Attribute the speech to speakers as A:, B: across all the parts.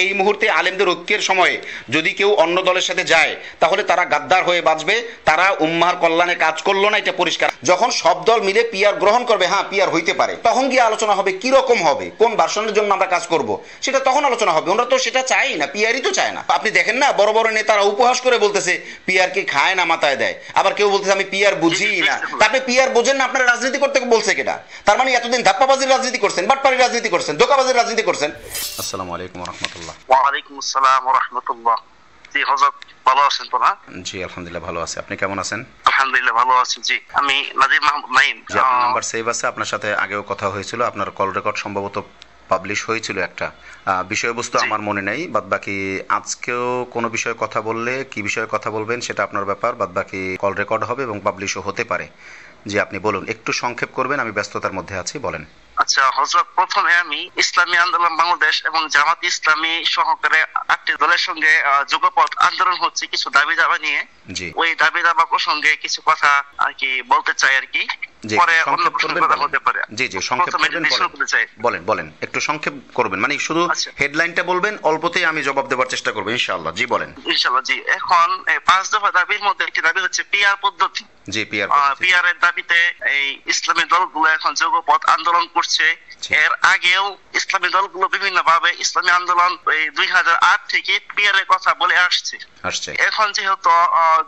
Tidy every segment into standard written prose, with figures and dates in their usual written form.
A: এই মুহূর্তে আলেমদের ঐক্যের সময়ে যদি কেউ অন্য দলের সাথে যায় তাহলে তারা গাদ্দার হয়ে বাঁচবে, তারা উম্মার কল্যাণে কাজ করলো না, এটা পরিষ্কার। যখন সব দল মিলে পিআর গ্রহণ করবে, হ্যাঁ পিআর হইতে পারে, তখন গিয়ে আলোচনা হবে কি রকম হবে, কোন ভার্সনের জন্য আমরা কাজ করব, সেটা তখন আলোচনা হবে। ওনারা তো সেটা চাই না, পিআরই তো চায় না। আপনি দেখেন না বড় বড় নেতারা উপহাস করে বলতেছে পিআর কে খায় না মাথায় দেয়, আবার কেউ বলতেছে আমি পিআর বুঝি না। আপনি পিআর বোঝেন না, আপনারা রাজনীতি করতে বলছে কেটা? তার মানে এতদিন ধাপ্পাবাজির রাজনীতি করছেন, বাটপাড়ির রাজনীতি করছেন, ধোঁকাবাজির রাজনীতি করছেন। আসসালামু আলাইকুম ওয়া রাহমাতুল্লাহ।
B: ওয়া আলাইকুম আসসালাম ওয়া রাহমাতুল্লাহ। জি হযরত ভালো আছেন তো? না
A: জি আলহামদুলিল্লাহ ভালো আছি, আপনি কেমন আছেন?
B: আলহামদুলিল্লাহ ভালো আছি। জি আমি নাজির মাহমুদ নাইম।
A: জি আপনার নাম্বার সেভ আছে, আপনার সাথে আগেও কথা হয়েছিল, আপনার কল রেকর্ড সম্ভবত পাবলিশ হয়েছিল একটা। বিষয়বস্তু আমার মনে নেই, বাদ বাকি আজকেও কোনো বিষয়ে কথা বললে কি বিষয়ে কথা বলবেন সেটা আপনার ব্যাপার, বাদ বাকি কল রেকর্ড হবে এবং পাবলিশও হতে পারে। জি আপনি বলুন, একটু সংক্ষেপ করবেন, আমি ব্যস্ততার মধ্যে আছি, বলেন।
B: আচ্ছা হযরত, প্রথমে আমি ইসলামী আন্দোলন বাংলাদেশ এবং জামাত ইসলামী সহকারে 8টি দলের সঙ্গে যুগপৎ আন্দোলন হচ্ছে কিছু দাবি দাবা নিয়ে, ওই দাবি দাবা প্রসঙ্গে কিছু কথা আর কি বলতে চাই আর কি। পরে অন্য প্রসঙ্গে কথা হতে পারে।
A: জি জি সংক্ষেপ বলেন, বলেন একটু সংক্ষেপ করবেন, মানে শুধু হেডলাইনটা বলবেন, অল্পতেই আমি জবাব দেওয়ার চেষ্টা করব ইনশাআল্লাহ। জি বলেন।
B: ইনশাআল্লাহ। জি এখন 5 দফা দাবির মধ্যে একটি দাবি হচ্ছে পিআর পদ্ধতি।
A: জি
B: পিআর এর দাবিতে এই ইসলামী দলগুলো এখন যুগপৎ আন্দোলন করছে। এর আগেও ইসলামী দলগুলো বিভিন্ন ভাবে ইসলামী আন্দোলন 2008 থেকে পিআর এর কথা বলে আসছে। এখন যেহেতু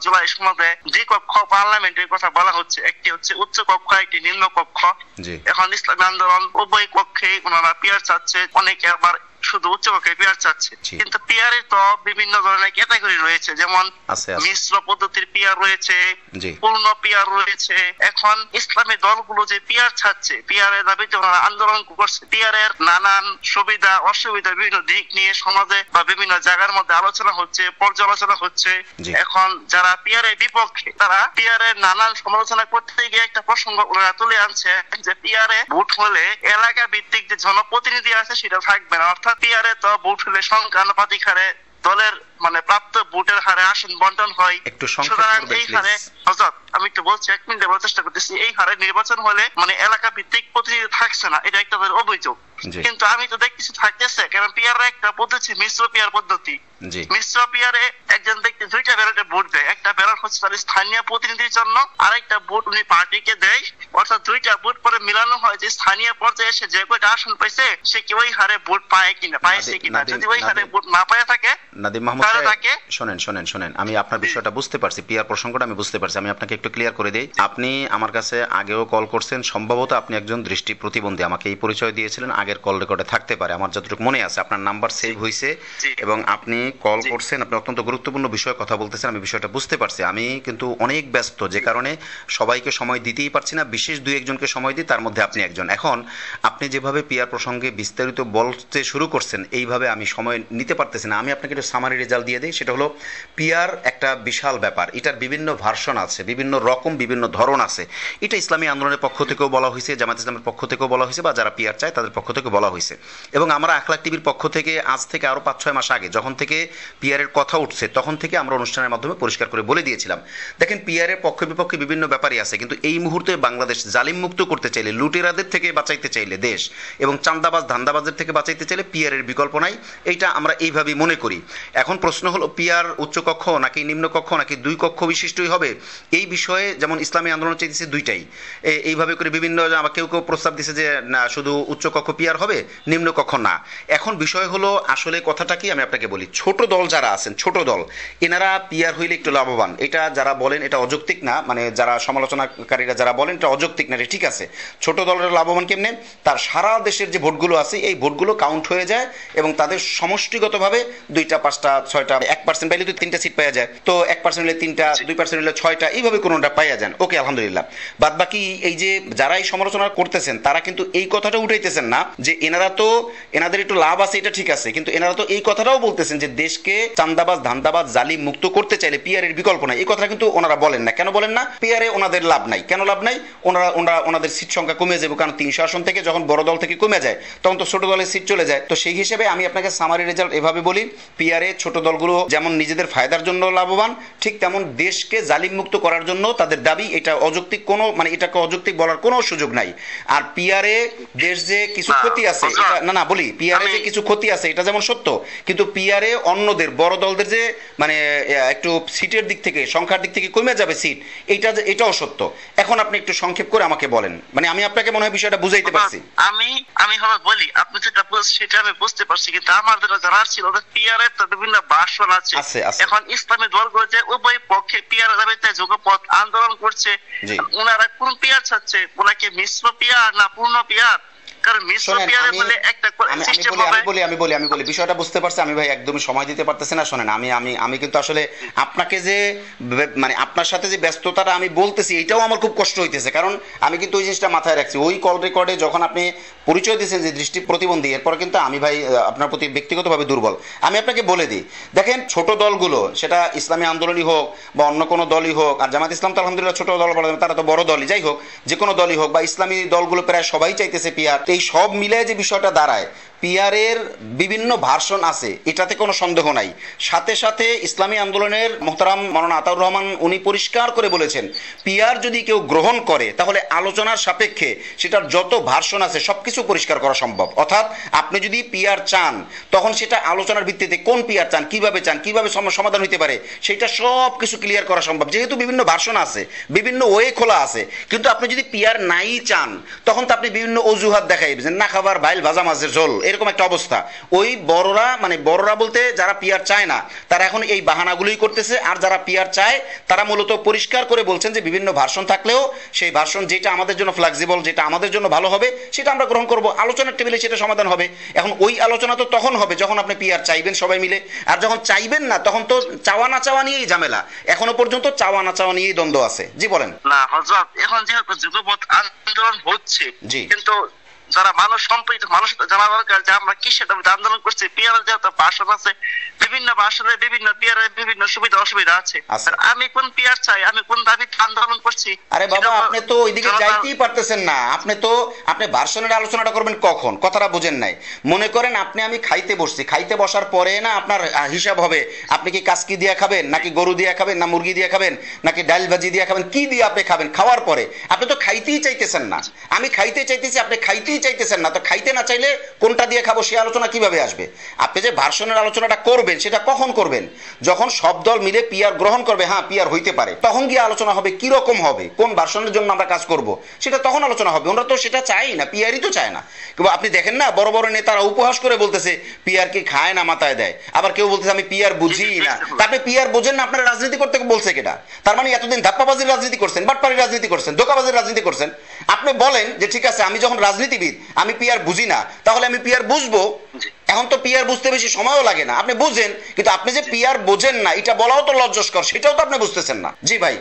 B: জুলাই সনদে দুই কক্ষ পার্লামেন্টের কথা বলা হচ্ছে, একটি হচ্ছে উচ্চ কক্ষ, একটি নিম্ন কক্ষ। এখন ইসলামী আন্দোলন উভয় কক্ষে ওনারা পিআর চাচ্ছে, অনেকে আবার শুধু উচ্চ কক্ষে পিআর চাচ্ছে। কিন্তু পিআর এর তো বিভিন্ন ধরনের ক্যাটাগরি রয়েছে, যেমন মিশ্র পদ্ধতির পিআর রয়েছে, পূর্ণ পিআর রয়েছে। এখন ইসলামী দলগুলো যে পিআর চাচ্ছে, পিআর এর দাবিতে ওনারা আন্দোলন করছে, পিআর এর নানান সুবিধা অসুবিধা বিভিন্ন দিক নিয়ে সমাজে বা বিভিন্ন জায়গার মধ্যে আলোচনা হচ্ছে, পর্যালোচনা হচ্ছে। এখন যারা পিআর এর বিপক্ষে, তারা পিআর এর নানান সমালোচনা করতে গিয়ে একটা প্রসঙ্গ ওনারা তুলে আনছে যে পিআর এ ভোট হলে এলাকা ভিত্তিক যে জনপ্রতিনিধি আছে সেটা থাকবে না, অর্থাৎ পিআর এ তো ভোট হলে সংখ্যানুপাতিক হারে দলের মানে প্রাপ্ত ভোটের হারে আসন বন্টন হয়। সুতরাং এই হারে হযরত, আমি একটু বলছি, 1 মিনিট বলার চেষ্টা করতেছি, এই হারে নির্বাচন হলে মানে এলাকা ভিত্তিক প্রতিনিধি থাকছে না, এটা একটা অভিযোগ। কিন্তু আমি তো দেখতেছি থাকতেছে, কারণ পিআর একটা পদ্ধতি মিশ্র পিআর পদ্ধতি। মিশ্র পিআর এ একজন ব্যক্তি 2টা ব্যালটে ভোট দেয়, একটা ব্যালট হচ্ছে তার স্থানীয় প্রতিনিধির জন্য, আর একটা ভোট উনি পার্টিকে দেয়। অর্থাৎ 2টা ভোট পরে মিলানো হয় যে স্থানীয় পর্যায়ে এসে যে কয়টা আসন পাইছে সে কি ওই হারে ভোট পায় কিনা, পাইছে কিনা। যদি ওই হারে ভোট না পায় থাকে,
A: নাদিম মাহমুদ শোনেন, আমি আপনার বিষয়টা বুঝতে পারছি, পিআর প্রসঙ্গটা আমি বুঝতে পারছি। আমি আপনাকে একটু ক্লিয়ার করে দেই। আপনি আমার কাছে আগেও কল করছেন, সম্ভবত আপনি একজন দৃষ্টি প্রতিবন্ধী, আমাকে এই পরিচয় দিয়েছিলেন, আগের কল রেকর্ডে থাকতে পারে, আমার যতটুকু মনে আছে। আপনার নাম্বার সেভ হয়েছে এবং আপনি কল করছেন, আপনি অত্যন্ত গুরুত্বপূর্ণ বিষয়ে কথা বলতেছেন, আমি বিষয়টা বুঝতে পারছি। আমি কিন্তু অনেক ব্যস্ত, যে কারণে সবাইকে সময় দিতেই পারছি না, বিশেষ 2-1 জনকে সময় দিই, তার মধ্যে আপনি একজন। এখন আপনি যেভাবে পিআর প্রসঙ্গে বিস্তারিত বলতে শুরু করছেন, এইভাবে আমি সময় নিতে পারতেছি না। আমি আপনাকে একটু সামারি রেজাল্ট দিয়ে দিই। সেটা হলো পিআর একটা বিশাল ব্যাপার, এটার বিভিন্ন ভার্সন আছে, বিভিন্ন রকম, বিভিন্ন ধরন আছে। এটা ইসলামী আন্দোলনের পক্ষ থেকেও বলা হয়েছে, জামাত ইসলামের পক্ষ থেকেও বলা হয়েছে, বা যারা পিআর চায় তাদের পক্ষ থেকে বলা হয়েছে। এবং আমরা আখলাক টিভির পক্ষ থেকে আজ থেকে আরো 5-6 মাস আগে যখন থেকে পিআর এর কথা উঠছে, তখন থেকে আমরা অনুষ্ঠানের মাধ্যমে পরিষ্কার করে বলে দিয়েছিলাম, দেখেন পিআর এর পক্ষ বিপক্ষে বিভিন্ন ব্যাপারই আছে, কিন্তু এই মুহূর্তে বাংলাদেশ জালিম মুক্ত করতে চাইলে, লুটেরাদের থেকে বাঁচাইতে চাইলে দেশ, এবং চান্দাবাজ ধান্দাবাজের থেকে বাঁচাইতে চাইলে পিআর এর বিকল্প নাই, এইটা আমরা এইভাবেই মনে করি। এখন প্রশ্ন হলো পিআর উচ্চ কক্ষ নাকি নিম্ন কক্ষ নাকি 2 কক্ষ বিশিষ্টই হবে, এই বিষয়ে যেমন ইসলামী আন্দোলন চাইতেছে 2টাই, এইভাবে করে বিভিন্ন কেউ কেউ প্রস্তাব দিছে যে না শুধু উচ্চ কক্ষ পিআর হবে, নিম্ন কক্ষ না। এখন বিষয় হলো আসলে কথাটা কি আমি আপনাকে বলি, ছোট দল যারা আছেন, ছোট দল, এনারা পিআর হইলে একটু লাভবান, এটা যারা বলেন এটা অযৌক্তিক না, মানে যারা সমালোচনাকারীরা যারা বলেন এটা অযৌক্তিক না, ঠিক আছে। ছোট দলের লাভবান কেমনে, তার সারা দেশের যে ভোটগুলো আছে এই ভোটগুলো কাউন্ট হয়ে যায় এবং তাদের সমষ্টিগতভাবে 2টা 5টা 6টা 1% পাইলে তো 3টা সিট পাওয়া যায়, তো 1% হলে 3টা, 2% হলে 6টা, এইভাবে কোনোটা পাওয়া যায়। ওকে আলহামদুলিল্লাহ। বাদ বাকি এই যে যারা এই সমালোচনা করতেছেন তারা কিন্তু এই কথাটা উঠাইতেছেন না যে এনারা তো এনাদের একটু লাভ আছে, এটা ঠিক আছে, কিন্তু এনারা তো এই কথাটাও বলতেছেন যে দেশকে চান্দাবাজ ধান্দাবাজ জালিম মুক্ত করতে চাইলে পিআর এর বিকল্প নাই। এই কথাটা কিন্তু ওনারা বলেন না। কেন বলেন না? পিআর এ ওনাদের লাভ নাই। কেন লাভ নাই? ওনাদের সিট সংখ্যা কমে যাবে, কারণ 300 আসন থেকে যখন বড় দল থেকে কমে যায় তখন তো ছোট দলের সিট চলে যায়। তো সেই হিসেবে আমি আপনাকে সামারি রেজাল্ট এভাবে বলি, পিআর এ ছোট দলগুলো যেমন নিজেদের ফায়দার জন্য লাভবান, ঠিক তেমন দেশকে জালিম মুক্ত করার জন্য তাদের দাবি। এটা অযৌক্তিক কোনো, মানে এটাকে অযৌক্তিক বলার কোনো সুযোগ নাই। আর পিয়ারে দেশ যে কিছু ক্ষতি আছে, এটা না বলি, পিয়ারে যে কিছু ক্ষতি আছে এটা যেমন সত্য, কিন্তু পিয়ারে অন্যদের বড় দলদের যে মানে একটু সিটের দিক থেকে, সংখ্যার দিক থেকে কমে যাবে সিট, এটাও সত্য। এখন আপনি একটু সংক্ষেপ করে আমাকে বলেন, মানে আমি আপনাকে মনে হয় বিষয়টা বুঝাইতে পারছি।
B: আমি হবে বলি, আপনি যেটা বলছেন সেটা আমি বুঝতে পারছি, কিন্তু আমাদের যারা ছিল ওদের পিয়ারে তো বিভিন্ন ভাষণ আছে। এখন ইসলামী দলগুলো যে উভয় পক্ষে পিয়ার দাবিতে যুগপৎ আন্দোলন করছে, ওনারা কোন পিয়ার চাচ্ছে? ওনাকে মিশ্র পিয়ার না পূর্ণ পিয়ার?
A: আমি বলি বিষয়টা বুঝতে পারছি আমি ভাই, একদমই সময় দিতে পারতেছি না। শোনেন, আমি কিন্তু আসলে আপনাকে যে মানে আপনার সাথে যে ব্যস্ততাটা আমি বলতেছি এটাও আমার খুব কষ্ট হইতেছে, কারণ আমি কিন্তু ওই জিনিসটা মাথায় রাখছি। ওই কল রেকর্ডে যখন আপনি পরিচয় দিয়েছেন যে দৃষ্টি প্রতিবন্ধী, এরপর কিন্তু আমি ভাই আপনার প্রতি ব্যক্তিগতভাবে দুর্বল। আমি আপনাকে বলে দিই, দেখেন ছোট দলগুলো, সেটা ইসলামী আন্দোলনই হোক বা অন্য কোনো দলই হোক, আর জামাত ইসলাম তো আলহামদুলিল্লাহ ছোট দল বলা যাবে, তারা তো বড় দলই, যাই হোক যে কোনো দলই হোক, বা ইসলামী দলগুলো প্রায় সবাই চাইতেছে পিয়ার। এই সব মিলে যে বিষয়টা দাঁড়ায়, পিয়ারের বিভিন্ন ভার্সন আছে, এটাতে কোনো সন্দেহ নাই। সাথে সাথে ইসলামী আন্দোলনের মোহতারাম মাওলানা আতাউর রহমান উনি পরিষ্কার করে বলেছেন, পিয়ার যদি কেউ গ্রহণ করে তাহলে আলোচনার সাপেক্ষে সেটার যত ভার্সন আছে সবকিছু পরিষ্কার করা সম্ভব। অর্থাৎ আপনি যদি পিয়ার চান, তখন সেটা আলোচনার ভিত্তিতে কোন পিয়ার চান, কিভাবে সমাধান হইতে পারে, সেটা সব কিছু ক্লিয়ার করা সম্ভব, যেহেতু বিভিন্ন ভার্সন আছে, বিভিন্ন ওয়ে খোলা আছে। কিন্তু আপনি যদি পিয়ার নাই চান, তখন তো আপনি বিভিন্ন অজুহাত দেখাইবেন, না খাবার বাইল ভাজা মাছের ঝোল, এরকম একটা অবস্থা। ওই বড়রা, মানে বড়রা বলতে যারা পিয়ার চায় না, তারা এখন এই বাহানাগুলোই করতেছে। আর যারা পিয়ার চায় তারা মূলত পরিষ্কার করে বলছেন যে বিভিন্ন ভার্সন থাকলেও সেই ভার্সন যেটা আমাদের জন্য ফ্লেক্সিবল, যেটা আমাদের জন্য ভালো হবে, সেটা আমরা গ্রহণ করব, আলোচনার টেবিলে সেটা সমাধান হবে। এখন ওই আলোচনা তো তখন হবে যখন আপনি পিয়ার চাইবেন সবাই মিলে, আর যখন চাইবেন না তখন তো চাওয়া না চাওয়া নিয়েই ঝামেলা। এখনো পর্যন্ত চাওয়া না চাওয়া নিয়েই দ্বন্দ্ব আছে। জি বলেন।
B: না হযরত, এখন যেহেতু যুগপৎ আন্দোলন হচ্ছে, কিন্তু যারা মানুষ সম্পৃক্ত, মানুষ জানা দরকার যে আমরা কিসের দাবিতে আন্দোলন করছি। পিয়ারের যেহেতু ভাষণ আছে, বিভিন্ন ভাষণে বিভিন্ন পিয়ারের বিভিন্ন সুবিধা অসুবিধা আছে। আমি কোন পিয়ার চাই, আমি কোন দাবিতে আন্দোলন করছি?
A: আরে বাবা, আপনি তো ওইদিকে যাইতেই পারতেছেন না। আপনি ভার্সনের আলোচনাটা করবেন কখন? কথাটা বুঝেন নাই। মনে করেন আমি খাইতে বসছি, খাইতে বসার পরে না আপনার হিসাব হবে, আপনি কি কাসকি দিয়ে খাবেন, নাকি গরু দিয়ে খাবেন, না মুরগি দিয়ে খাবেন, নাকি ডাল ভাজি দিয়ে খাবেন, কি দিয়ে আপনি খাবেন? খাওয়ার পরে আপনি তো খাইতেই চাইতেছেন না। আমি খাইতে চাইতেছি, আপনি খাইতেই চাইতেছেন না। তো খাইতে না চাইলে কোনটা দিয়ে খাবো সে আলোচনা কিভাবে আসবে? আপনি যে ভার্সনের আলোচনাটা করবেন সেটা কখন করবেন? যখন সব দল মিলে পিয়ার গ্রহণ করবে, হ্যাঁ পিয়ার হইতে পারে, তখন গিয়ে আলোচনা হবে কি রকম হবে, কোন ভার্সনের জন্য আমরা কাজ করব, সেটা তখন আলোচনা হবে। ওরা তো সেটা চাই না, পিয়ারই তো চায় না। কিন্তু আপনি দেখেন না, বড় বড় নেতারা উপহাস করে বলতেছে পিয়ার কি খায় না মাথায় দেয়, আবার কেউ বলতেছে আমি পিয়ার বুঝি না। আপনি পিয়ার বোঝেন না, আপনারা রাজনীতি করতে বলছে কেটা? তার মানে এতদিন ধাপ্পাবাজির রাজনীতি করছেন, বাটপাড়ির রাজনীতি করছেন, ধোঁকাবাজির রাজনীতি করছেন। আপনি বলেন যে ঠিক আছে, আমি যখন রাজনীতিবিদ আমি পিয়ার বুঝি না, তাহলে আমি পিয়ার বুঝবো। এখন তো পিয়ার বুঝতে বেশি সময়ও লাগে না, আপনি বুঝেন। কিন্তু আপনি যে পিয়ার বোঝেন না, এটা বলাও তো লজ্জাস্কর, সেটাও তো আপনি বুঝতেছেন না। জি ভাই,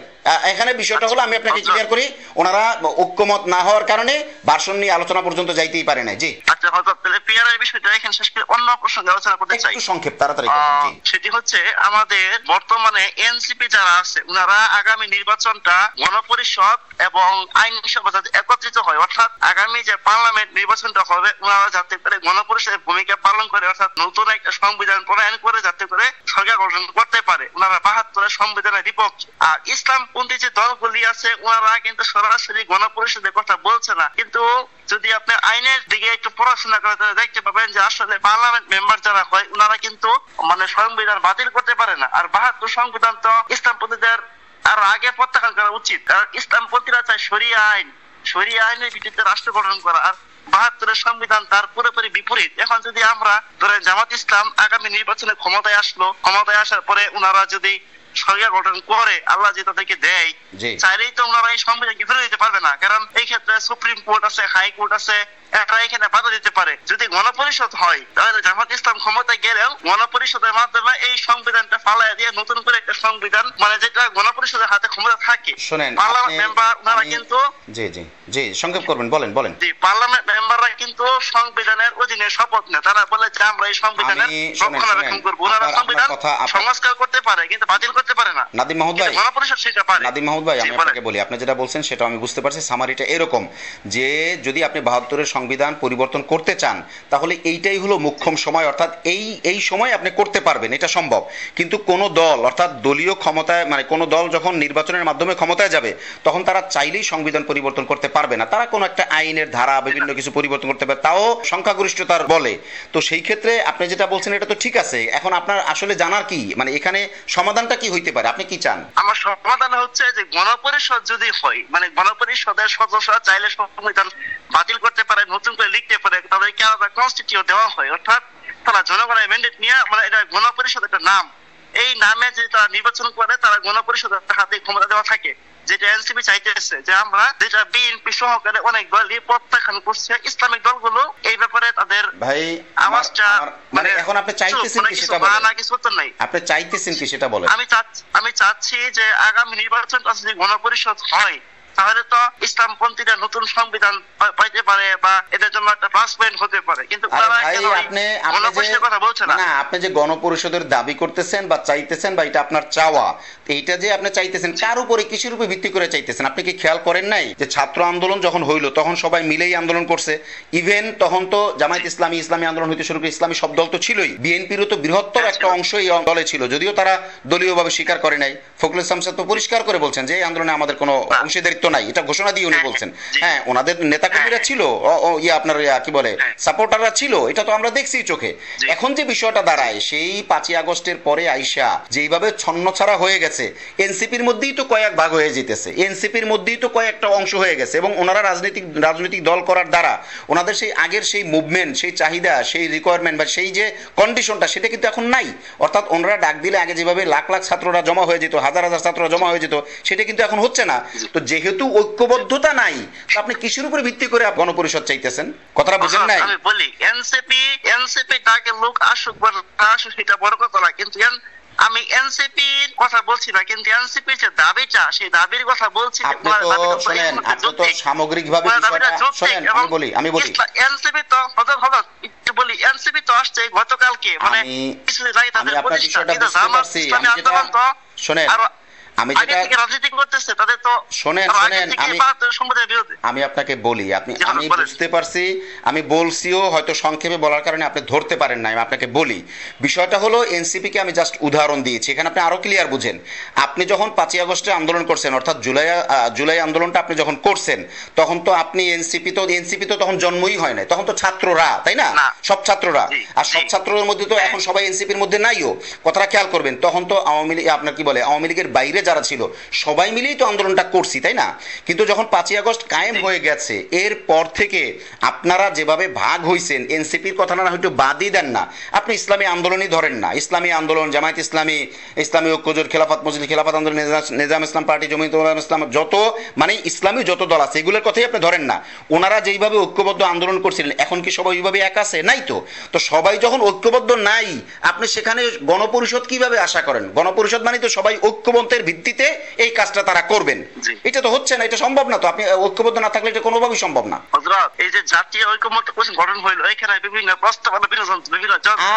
A: এখানে বিষয়টা হলো, আমি আপনাকে ক্লিয়ার করি, ওনারা ঐক্যমত না হওয়ার কারণে ভার্সন নিয়ে আলোচনা পর্যন্ত যাইতেই পারে না। জি
B: আচ্ছা, হযরত তাহলে পিয়ারের বিষয়টা এখানে শেষ করে অন্য প্রসঙ্গে আলোচনা করতে চাই।
A: একটু সংক্ষেপ তাড়াতাড়ি।
B: সেটি হচ্ছে, আমাদের বর্তমানে এনসিপি যারা আছে, ওনারা আগামী নির্বাচনটা গণপরিষদ এবং আইনসভা যাতে একত্রিত হয়, অর্থাৎ আগামী যে পার্লামেন্ট নির্বাচনটা হবে, ওনারা যাতে করে গণপরিষদের ভূমিকা পালন করে, অর্থাৎ নতুন একটা সংবিধান প্রণয়ন করে যাতে করে সরকার গঠন করতে পারে। ওনারা ৭২ সংবিধানের বিপক্ষে। আর ইসলামপন্থী যে দলগুলি আছে, ওনারা কিন্তু সরাসরি গণপরিষদের কথা বলছে না, কিন্তু যদি আপনি আইনের দিকে একটু পড়াশোনা করে তাহলে দেখতে পাবেন যে আসলে পার্লামেন্ট মেম্বার যারা হয়, ওনারা কিন্তু মানে সংবিধান বাতিল করতে পারে না। আর ৭২ সংবিধান তো ইসলামপন্থীদের আর আগে প্রত্যাখ্যান করা উচিত, কারণ ইসলামপন্থীরা চায় শরিয়া আইনের ভিত্তিতে রাষ্ট্র গঠন করা। আর ৭২ সংবিধান তার পুরোপুরি বিপরীত। এখন যদি আমরা ধরেন জামাত ইসলাম আগামী নির্বাচনে ক্ষমতায় আসার পরে ওনারা যদি সরকার গঠন করে, আল্লাহ যে তাদেরকে দেয়, চাইলেই তো ওনারা এই সংবিধানকে ফিরে দিতে পারবে না, কারণ এই ক্ষেত্রে সুপ্রিম কোর্ট আছে, হাই কোর্ট আছে, এরা এখানে বাধা দিতে পারে। যদি গণপরিষদ হয়, তাহলে জামাত ইসলাম ক্ষমতায় গেলেও গণপরিষদের মাধ্যমে এই সংবিধানটা ফালায় দিয়ে নতুন করে একটা সংবিধান, মানে যেটা গণপরিষদের হাতে ক্ষমতা থাকে, পার্লামেন্ট মেম্বার ওনারা কিন্তু
A: জি সংক্ষেপ করবেন, বলেন বলেন।
B: পার্লামেন্ট মেম্বাররা কিন্তু সংবিধানের অধীনে শপথ নেয়, তারা বলে যে আমরা এই সংবিধানের রক্ষণাবেক্ষণ করব। ওনারা সংবিধান সংস্কার করতে পারে কিন্তু বাতিল করতে পারে না।
A: নাদিম মাহমুদ ভাই,
B: গণপরিষদ সেটা পারে।
A: নাদিম মাহমুদ ভাই, আমি আপনাকে বলি, আপনি যেটা বলছেন সেটা আমি বুঝতে পারছি। সামারিটা এরকম যে যদি আপনি ৭২-এর সংবিধান পরিবর্তন করতে চান তাহলে এইটাই হলো মুখ্যম সময়, অর্থাৎ এই সময় আপনি করতে পারবেন, এটা সম্ভব। কিন্তু কোন দল, অর্থাৎ দলীয় ক্ষমতায়, মানে কোন দল যখন নির্বাচনের মাধ্যমে ক্ষমতায় যাবে তখন তারা চাইলেই সংবিধান পরিবর্তন করতে পারবে না। তারা কোনো একটা আইনের ধারা বিভিন্ন কিছু পরিবর্তন করতে পারে, তাও সংখ্যাগরিষ্ঠতার বলে। তো সেই ক্ষেত্রে আপনি যেটা বলছেন এটা তো ঠিক আছে। এখন আপনার আসলে জানার কি, মানে এখানে সমাধানটা কি হইতে পারে, আপনি কি চান?
B: আমার সমাধান হচ্ছে যে গণপরিষদ যদি হয়, মানে গণপরিষদের সদস্যরা চাইলে সংবিধান বাতিল করতে পারে, নতুন করে লিখতে পারে, তাদেরকে আলাদা কনস্টিটিউশন দেওয়া হয়, অর্থাৎ তারা জনগণের ম্যান্ডেট নিয়ে, মানে এটা গণপরিষদ একটা নাম, এই নামে যদি তারা নির্বাচন করে তারা গণপরিষদের হাতে ক্ষমতা দেওয়া থাকে, যেটা এনসিপি চাইতেছে। যে আমরা যেটা বিএনপি সহকারে অনেক দলই প্রত্যাখ্যান করছে, ইসলামিক দলগুলো এই ব্যাপারে তাদের
A: ভাই
B: আওয়াজটা,
A: মানে এখন আপনি চাইতেছেন কি সেটা বলেন,
B: না কিছু উত্তর নাই।
A: আপনি চাইতেছেন কি সেটা বলেন।
B: আমি চাচ্ছি যে আগামী নির্বাচনটা যদি গণপরিষদ হয় তাহলে তো ইসলামপন্থীরা নতুন সংবিধান পাইতে পারে বা এদের জন্য একটা প্লাস পয়েন্ট হতে পারে। কিন্তু
A: আপনি যে গণপরিষদের দাবি করতেছেন বা চাইতেছেন বা এটা আপনার চাওয়া, এইটা যে আপনি চাইতেছেন কার উপরে, কিসের উপরে ভিত্তি করে চাইতেছেন? আপনি কি খেয়াল করেন নাই যে ছাত্র আন্দোলন যখন হইলো তখন সবাই মিলেই আন্দোলন করছে? ইভেন তখন তো জামায়াত ইসলামী, ইসলামী আন্দোলন হইতে শুরু করে ইসলামী সব দল তো ছিলই, বিএনপিরও তো বৃহত্তর একটা অংশ এই দলে ছিল, যদিও তারা দলীয়ভাবে স্বীকার করে নাই। ফখরুল ইসলাম সাহেব তো পরিষ্কার করে বলছেন যে এই আন্দোলনে আমাদের কোনো অংশীদারিত্ব নাই, এটা ঘোষণা দিয়ে উনি বলছেন। হ্যাঁ, ওনাদের নেতাকর্মীরা ছিল, আপনার কি বলে সাপোর্টাররা ছিল, এটা তো আমরা দেখছি চোখে। এখন যে বিষয়টা দাঁড়ায়, সেই ৫ই আগস্টের পরে আইসা যেইভাবে ছন্নছাড়া হয়ে গেছে, এনসিপির মধ্যেই তো কয়েক ভাগ হয়ে যেতেছে, এনসিপির মধ্যেই তো কয়েকটা অংশ হয়ে গেছে, এবং ওনারা রাজনৈতিক দল করার দ্বারা ওনাদের সেই আগের সেই মুভমেন্ট, সেই চাহিদা, সেই রিকোয়ারমেন্ট বা সেই যে কন্ডিশনটা, সেটা কিন্তু এখন নাই। অর্থাৎ ওনারা ডাক দিলে আগে যেভাবে লাখ লাখ ছাত্ররা জমা হয়ে যেত, হাজার হাজার ছাত্ররা জমা হয়ে যেত, সেটা কিন্তু এখন হচ্ছে না। তো যেহেতু ঐক্যবদ্ধতা নাই, আপনি কিসের উপরে ভিত্তি করে গণপরিষদ চাইতেছেন? কথাটা বুঝেন নাই?
B: আমি বলি এনসিপি তাকে লোক আসুক বা না আসুক সেটা বড় কথা না, কিন্তু আমি এনসিপির কথা বলছি না, কিন্তু এনসিপির যে দাবিটা, সেই দাবির কথা বলছি।
A: আপনি তো সামগ্রিকভাবে বিষয়টা শুনেন, আমি বলি
B: এনসিপি তো একটু বলি, এনসিপি তো আসছে গতকালকে, মানে কিছুদিন আগে তাদের প্রতিষ্ঠা আন্দোলন তো
A: শুনেন, আমি আপনাকে বলি, আমি বুঝতে পারছি, আমি বলছিও, হয়তো সংক্ষেপে বলার কারণে আপনি ধরতে পারেন না। আমি আপনাকে বলি বিষয়টা হলো, এনসিপি কে আমি জাস্ট উদাহরণ দিয়েছি, এখানে আপনি আরো ক্লিয়ার বুঝেন। আপনি যখন ৫ই আগস্টে আন্দোলন করছেন, অর্থাৎ জুলাই আন্দোলনটা আপনি যখন করছেন, তখন তো আপনি এনসিপি তো তখন জন্মই হয় নাই, তখন তো ছাত্ররা, তাই না? সব ছাত্ররা, আর সব ছাত্রদের মধ্যে তো এখন সবাই এনসিপির মধ্যে নাইও, কথাটা খেয়াল করবেন। তখন তো আওয়ামী লীগ, আপনার কি বলে, আওয়ামী লীগের বাইরে যারা ছিল সবাই মিলেই তো আন্দোলনটা করছি, তাই না? কিন্তু যখন ৫ই আগস্ট কায়েম হয়ে গেছে, এর পর থেকে আপনারা যেভাবে ভাগ হইছেন, এনসিপির কথা না হয়তো বাদই দেন না, আপনি ইসলামী আন্দোলনই ধরেন না, ইসলামী আন্দোলন, জামায়াত ইসলামী, ইসলামী ঐক্যজোট, খেলাফত মজলিস, খেলাফত আন্দোলন, নিজাম ইসলাম পার্টি, জমিয়ত উলামা ইসলাম, যত মানে ইসলামী যত দল আছে এগুলোর কথাই আপনি ধরেন না। ওনারা যেইভাবে ঐক্যবদ্ধ আন্দোলন করছিলেন, এখন কি সবাই ওইভাবে এক আছে? নাই তো। তো সবাই যখন ঐক্যবদ্ধ নাই, আপনি সেখানে গণপরিষদ কিভাবে আশা করেন? গণপরিষদ মানে তো সবাই ঐক্যবদ্ধের ভিত্তিতে এই কাজটা তারা করবেন, এটা তো হচ্ছে না, এটা সম্ভব না। তো আপনি ঐক্যবদ্ধ না থাকলে এটা কোনোভাবেই সম্ভব না।
B: এই যে জাতীয় ঐক্যমত্য গঠন হইল, এখানে বিভিন্ন প্রস্তাবনা,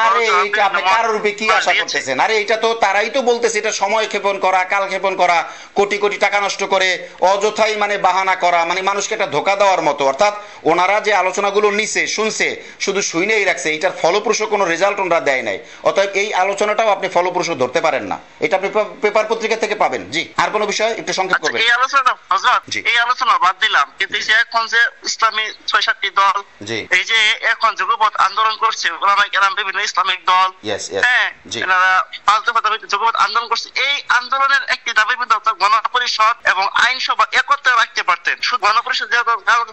A: আরে এইটা আপনি কার রূপে কি আশা করতেছেন? আরে এটা তো তারাই তো বলতেছে, এটা সময় ক্ষেপণ করা, কাল ক্ষেপণ করা, কোটি কোটি টাকা নষ্ট করে অযথাই মানে বাহানা করা, মানে মানুষকে একটা ধোঁকা দেওয়ার মতো। অর্থাৎ ওনারা যে আলোচনাগুলো নিছে, শুনছে, শুধু শুনেই রাখছে, এটার ফলপ্রসূ কোনো রেজাল্ট ওনারা দেয় নাই। অতএব এই আলোচনাটাও আপনি ফলপ্রসূ ধরতে পারেন না, এটা আপনি পেপার পত্রিকা থেকে পাবেন। জি, আর কোনো বিষয় একটু সংক্ষেপ করবেন?
B: এই আলোচনা বাদ দিলাম, কিন্তু এখন যে ইসলামী ৬-৭টি দল, এই যে এখন যুগপৎ আন্দোলন করছে, ওলামায়ে কেরাম, বিভিন্ন ইসলামিক দল, এনারা পাল্টা যুগপৎ আন্দোলন করছে, এই আন্দোলনের একটি দাবি গণপরিষদ এবং আইনসভা একত্রে রাখতে পারতেন। শুধু গণপরিষদ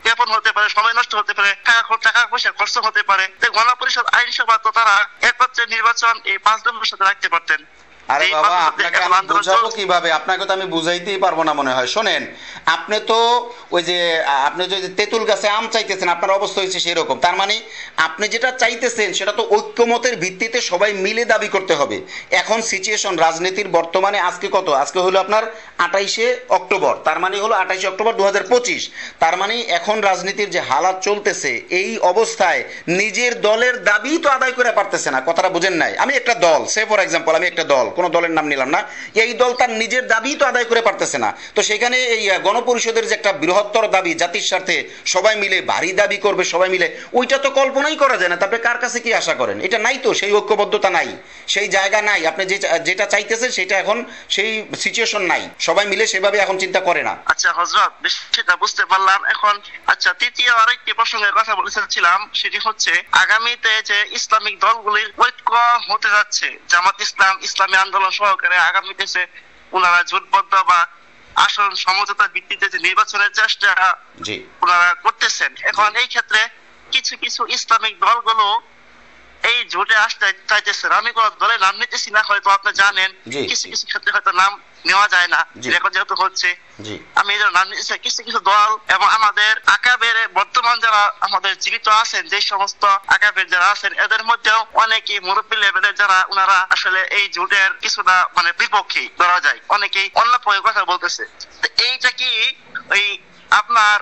B: জ্ঞাপন হতে পারে, সময় নষ্ট হতে পারে, টাকা পয়সা খরচ হতে পারে, গণপরিষদ আইনসভা তো তারা একত্রে নির্বাচন এই ৫ নম্বরের সাথে রাখতে পারতেন।
A: আরে বাবা, আপনাকে আমি বুঝাবো কিভাবে? আপনাকে তো আমি বুঝাইতেই পারবো না মনে হয়। শোনেন, আপনি তো ওই যে আপনি যে তেঁতুল গাছে আম চাইতেছেন, আপনার অবস্থা হয়েছে সেরকম। তার মানে আপনি যেটা চাইতেছেন সেটা তো ঐক্যমতের ভিত্তিতে সবাই মিলে দাবি করতে হবে। এখন সিচুয়েশন রাজনীতির বর্তমানে আজকে কত? আজকে হলো আপনার 28শে অক্টোবর, তার মানে হলো 28শে অক্টোবর 2025। তার মানে এখন রাজনীতির যে হালাত চলতেছে, এই অবস্থায় নিজের দলের দাবি তো আদায় করে পারতেছে না। কথাটা বুঝেন নাই? আমি একটা দল, সে ফর এক্সাম্পল আমি একটা দল, কোনো দলের নাম নিলাম না, এই দল তার নিজের দাবি তো আদায় করে পারতেছে না। তো সেখানে এই গণপরিষদের যে একটা বৃহত্তর দাবি, জাতির স্বার্থে সবাই মিলে ভারী দাবি করবে সবাই মিলে, ওইটা তো কল্পনাই করা যায় না। তারপরে কার কাছে কি আশা করেন? এটা নাই তো, সেই ঐক্যবদ্ধতা নাই, সেই জায়গা নাই। আপনি যেটা চাইতেছেন সেটা এখন সেই সিচুয়েশন নাই, সবাই মিলে সেভাবে এখন চিন্তা করে না।
B: আচ্ছা হযরত, সেটা বুঝতে পারলাম। এখন আচ্ছা, তৃতীয় আরেকটি প্রসঙ্গের কথা বলেছিলাম, সেটি হচ্ছে আগামীতে যে ইসলামিক দলগুলির ঐক্য হতে যাচ্ছে, জামাত ইসলাম, ইসলামী আন্দোলন সহকারে আগামীতে যে ওনারা জোটবদ্ধ বা আসল সমঝোতার ভিত্তিতে যে নির্বাচনের চেষ্টা ওনারা করতেছেন, এখন এই ক্ষেত্রে কিছু কিছু ইসলামিক দলগুলো এই জোটে আসতে চাইতেছেন। আমি কোন দলের নাম নিতেছি না, হয়তো আপনি জানেন কিছু কিছু ক্ষেত্রে হয়তো নাম নেওয়া যায় না, রেকর্ড যেহেতু হচ্ছে। আমি এই নাম নিতেছি কিছু কিছু দল এবং আমাদের আকাবের বর্তমান যারা আমাদের জীবিত আছেন, যে সমস্ত আকাবের যারা আছেন, এদের মধ্যেও অনেকেই মুরব্বী লেভেলের যারা ওনারা আসলে এই জোটের কিছুটা মানে বিপক্ষে ধরা যায়, অনেকেই অন্য পক্ষে কথা বলতেছে। এইটা কি ওই আপনার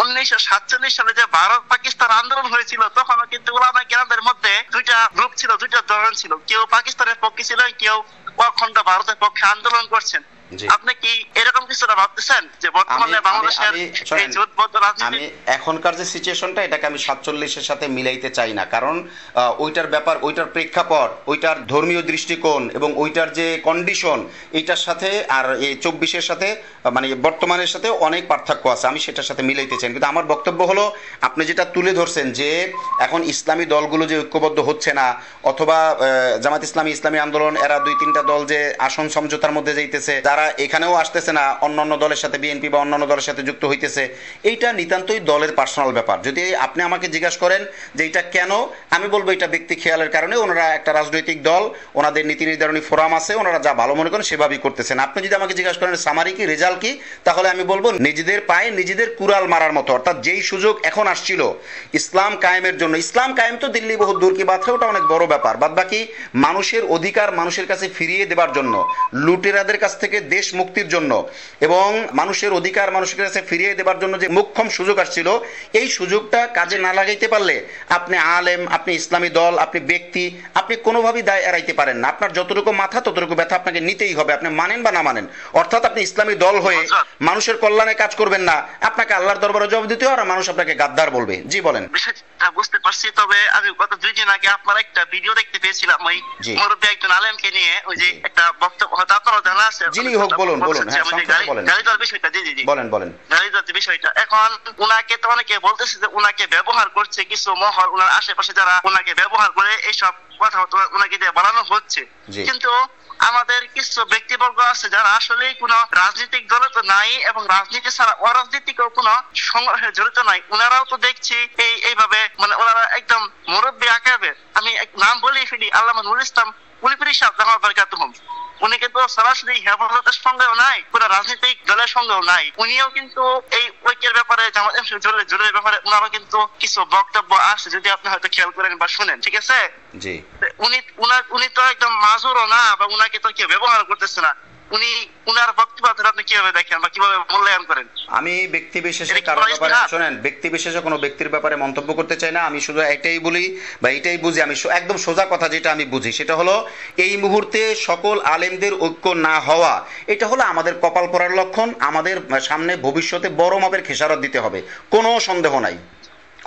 B: 1947 সালে যে ভারত পাকিস্তান আন্দোলন হয়েছিল, তখনও কিন্তু ওলামায়ে কেরামদের মধ্যে দুইটা গ্রুপ ছিল, দুইটা ধরন ছিল। কেউ পাকিস্তানের পক্ষে ছিল, কেউ অখণ্ড ভারতের পক্ষে আন্দোলন করছেন। আপনি কি এরকম কিছুটা ভাবতেছেন যে বর্তমানে বাংলাদেশের এই জোটবদ্ধ রাজনীতি?
A: আমি এখনকার যে সিচুয়েশনটা, এটাকে আমি 47-এর সাথে মিলাইতে চাই না। কারণ ওইটার ব্যাপার, ওইটার প্রেক্ষাপট, ওইটার ধর্মীয় দৃষ্টিকোণ এবং ওইটার যে কন্ডিশন, এইটার সাথে আর এই 24-এর সাথে মানে বর্তমানের সাথে অনেক পার্থক্য আছে। আমি সেটার সাথে মিলাইতে চাই। কিন্তু আমার বক্তব্য হলো, আপনি যেটা তুলে ধরছেন যে এখন ইসলামী দলগুলো যে ঐক্যবদ্ধ হচ্ছে না, অথবা জামাত ইসলামী, ইসলামী আন্দোলন, এরা 2-3টা দল যে আসন সমঝোতার মধ্যে যাইতেছে, যারা এখানেও আসতেছে না, অন্যান্য দলের সাথে বিএনপি বা অন্যান্য দলের সাথে যুক্ত হইতেছে, এইটা নিতান্তই দলের পার্সোনাল ব্যাপার। যদি আপনি আমাকে জিজ্ঞাসা করেন যে এটা কেন, আমি বলবো এটা ব্যক্তি খেয়ালের কারণে। ওনারা একটা রাজনৈতিক দল, ওনাদের নীতি নির্ধারণী ফোরাম আছে, ওনারা যা ভালো মনে করেন সেভাবেই করতেছেন। আপনি যদি আমাকে জিজ্ঞাসা করেন সামারি কি, রেজাল্ট কি, তাহলে আমি বলবো নিজেদের পায়ে নিজেদের কুড়াল মারার মতো। অর্থাৎ যেই সুযোগ এখন আসছিল ইসলাম কায়েমের জন্য, ইসলাম কায়েম তো দিল্লি বহুত দূর কি বাদ, ওটা অনেক বড় ব্যাপার। বাদ বাকি মানুষের অধিকার মানুষের কাছে ফিরিয়ে দেবার জন্য, লুটেরাদের কাছ থেকে দেশ মুক্তির জন্য এবং মানুষের অধিকার মানুষের কাছে ফিরিয়ে দেবার জন্য যে মুখ্যম সুযোগ আসছিল, এই সুযোগটা কাজে না লাগাইতে পারলে আপনি আলেম, আপনি ইসলামী দল, আপনি ব্যক্তি, আপনি কোনোভাবেই দায় এড়াইতে পারেন না। আপনার যতটুকু মাথা ততটুকু ব্যথা আপনাকে নিতেই হবে, আপনি মানেন বা না মানেন। অর্থাৎ আপনি ইসলামী দল হয়ে মানুষের কল্যাণে কাজ করবেন না, আপনাকে আল্লাহর দরবারে জবাব দিতে হবে, আর মানুষ আপনাকে গাদ্দার বলবে। জি বলেন।
B: বিষয়টা বুঝতে পারছি। তবে আমি গত 2 দিন আগে আপনার একটা ভিডিও দেখতে পেয়েছিলাম, ওই মুরব্বী একজন আলেমকে নিয়ে, ওই যে একটা বক্তব্য, হয়তো আপনারও জানা আছে।
A: যিনি হোক বলুন, বলুন। হ্যাঁ, সংক্ষেপে বলেন।
B: গালিদার বিষয়টা, জি জি জি
A: বলেন বলেন।
B: গালিদার বিষয়টা, এখন উনাকে তো অনেকে বলতেছে যে উনাকে ব্যবহার করছে কিছু মহল, উনার আশেপাশে যারা উনাকে ব্যবহার করে এইসব কথা উনাকে দিয়ে বানানো হচ্ছে। কিন্তু আমাদের কিছু ব্যক্তিবর্গ আছে যারা আসলে কোনো রাজনৈতিক দলে তো নাই এবং রাজনীতি ছাড়া অরাজনীতিকেও কোনো সংঘর্ষে জড়িত নাই। ওনারাও তো দেখছি এইভাবে মানে ওনারা একদম মুরব্বী আকাবের। আমি নাম বলেই ফেলি, আল্লামা নুরুল ইসলাম কুলিপুরি সাহেব দামাত বারাকাতুহুম, উনি কিন্তু সরাসরি হেফাজতের সঙ্গেও নাই, কোনো রাজনৈতিক দলের সঙ্গেও নাই। উনিও কিন্তু এই ঐক্যের ব্যাপারে, জামাত জোটের ব্যাপারে উনারও কিন্তু কিছু বক্তব্য আসে, যদি আপনি হয়তো খেয়াল করেন বা শুনেন, ঠিক আছে? জি। উনি তো একদম মাজুরও না, বা উনাকে তো কেউ ব্যবহার করতেছে না। উনি উনার বক্তব্য আপনি কিভাবে দেখেন বা কিভাবে মূল্যায়ন করেন?
A: আমি ব্যক্তি বিশেষে কারোর ব্যাপারে, শোনেন, ব্যক্তি বিশেষে কোনো ব্যক্তির ব্যাপারে মন্তব্য করতে চাই না। আমি শুধু এটাই বলি বা এটাই বুঝি, আমি একদম সোজা কথা যেটা আমি বুঝি সেটা হলো, এই মুহূর্তে সকল আলেমদের ঐক্য না হওয়া, এটা হলো আমাদের কপাল পড়ার লক্ষণ। আমাদের সামনে ভবিষ্যতে বড় মাপের খেসারত দিতে হবে, কোনো সন্দেহ নাই,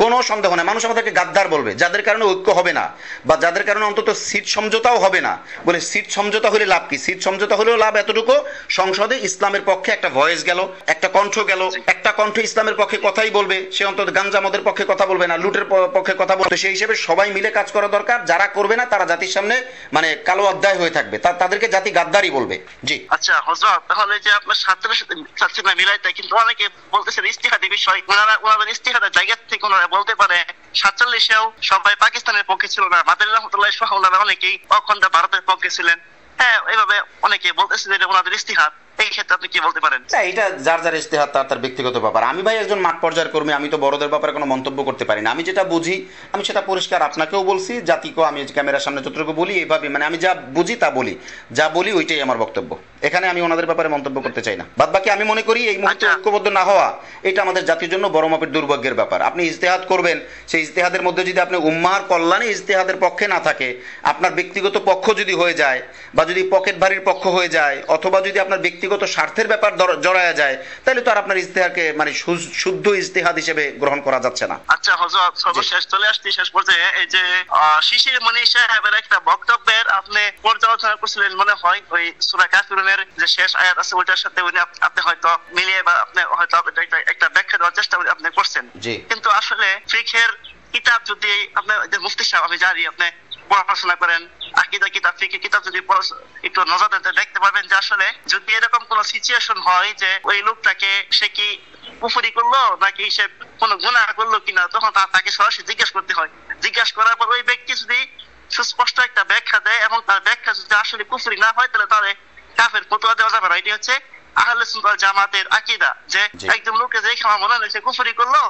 A: কোনো সন্দেহ নাই। মানুষ আমাদেরকে গাদ্দার বলবে, যাদের কারণে ঐক্য হবে না বা যাদের কারণে অন্তত সিট সমঝোতাও হবে না। বলে সিট সমঝোতা হলে লাভ কি? সিট সমঝোতা হলেও লাভ এতটুকু, সংসদে ইসলামের পক্ষে একটা ভয়েস গেল, একটা কণ্ঠ গেল, একটা কণ্ঠ ইসলামের পক্ষে কথাই বলবে, সে অন্তত গাঞ্জামদের পক্ষে কথা বলবে না, লুটের পক্ষে কথা বলবে। সেই হিসেবে সবাই মিলে কাজ করা দরকার। যারা করবে না তারা জাতির সামনে মানে কালো অধ্যায় হয়ে থাকবে, তাদেরকে জাতি গাদ্দারই বলবে। জি।
B: আচ্ছা হযরত, তাহলে যে আপনার ছাত্রের সাথে চাচ্ছেন না মিলাইতে, কিন্তু অনেকে বলতেছেন ইস্তিহাদি বিষয়, ওনাদের ইস্তিহাদের জায়গা থেকে ওনারা বলতে পারে 47-এও সবাই পাকিস্তানের পক্ষে ছিল না, মাদানী রহমতুল্লাহ সহ ওনারা অনেকেই অখণ্ড ভারতের পক্ষে ছিলেন। হ্যাঁ এইভাবে অনেকে বলতেছে যে এটা ওনাদের ইস্তিহাদ, এই ক্ষেত্রে আপনি কি বলতে পারেন?
A: এটা যার যার ইজতিহাদ, তার তার ব্যক্তিগত ব্যাপার। আমি ভাই একজন মাঠ পর্যায়ের কর্মী, আমি তো বড়দের ব্যাপারে কোনো মন্তব্য করতে পারি না। আমি যেটা বুঝি আমি সেটা পরিষ্কার আপনাকেও বলছি, জাতিকেও আমি ক্যামেরার সামনে যতটুকু বলি এইভাবে, মানে আমি যা বুঝি তা বলি, যা বলি ওইটাই আমার বক্তব্য। এখানে আমি ওনাদের ব্যাপারে মন্তব্য করতে চাই না। বাদ বাকি আমি মনে করি এই মুহূর্তে ঐক্যবদ্ধ না হওয়া এটা আমাদের জাতির জন্য বড় মাপের দুর্ভাগ্যের ব্যাপার। আপনি ইজতিহাদ করবেন, সেই ইজতিহাদের মধ্যে যদি আপনি উম্মাহর কল্যাণে ইজতিহাদের পক্ষে না থাকে, আপনার ব্যক্তিগত পক্ষ যদি হয়ে যায়, বা যদি পকেট ভারীর পক্ষ হয়ে যায়, অথবা যদি আপনার ব্যক্তিগত স্বার্থের ব্যাপার জড়ায়া যায়, তাহলে তো আর আপনার ইজতিহাদকে মানে শুদ্ধ ইজতিহাদ হিসেবে গ্রহণ করা যাচ্ছে না।
B: আচ্ছা হযরত, সর্বশেষ চলে আসছি শেষ পর্যায়ে। এই যে শিশির মনি সাহেবের একটা বক্তব্যের আপনি পর্যালোচনা করছিলেন মনে হয়, ওই সূরা কাফিরুনের যে শেষ আয়াত আছে ওইটার সাথে আপনি হয়তো মিলিয়ে বা আপনি হয়তো একটা ব্যাখ্যা দেওয়ার চেষ্টা আপনি করছেন। কিন্তু আসলে ফিকহের কিতাব যদি আপনি মুফতি সাহেব, আমি জানি আপনি পড়াশোনা করেন, আকীদা কিতাব, ফিকহ কিতাব যদি একটু নজর দিতে দেখতে পাবেন যে আসলে যদি এরকম কোন সিচুয়েশন হয় যে ওই লোকটাকে সে কি কুফরি করলো নাকি সে কোনো গুনাহ করলো কিনা, তখন তাকে সরাসরি জিজ্ঞেস করতে হয়। জিজ্ঞেস করার পর ওই ব্যক্তি যদি সুস্পষ্ট একটা ব্যাখ্যা দেয় এবং তার ব্যাখ্যা যদি আসলে কুফরি না হয়, তাহলে তারে কাফের ফতোয়া দেওয়া যাবে না। এটি হচ্ছে আহলে সুন্নাত ওয়াল জামাতের আকীদা, যে একদম লোকে দেখে আমার মনে হয়েছে কুফরি করলো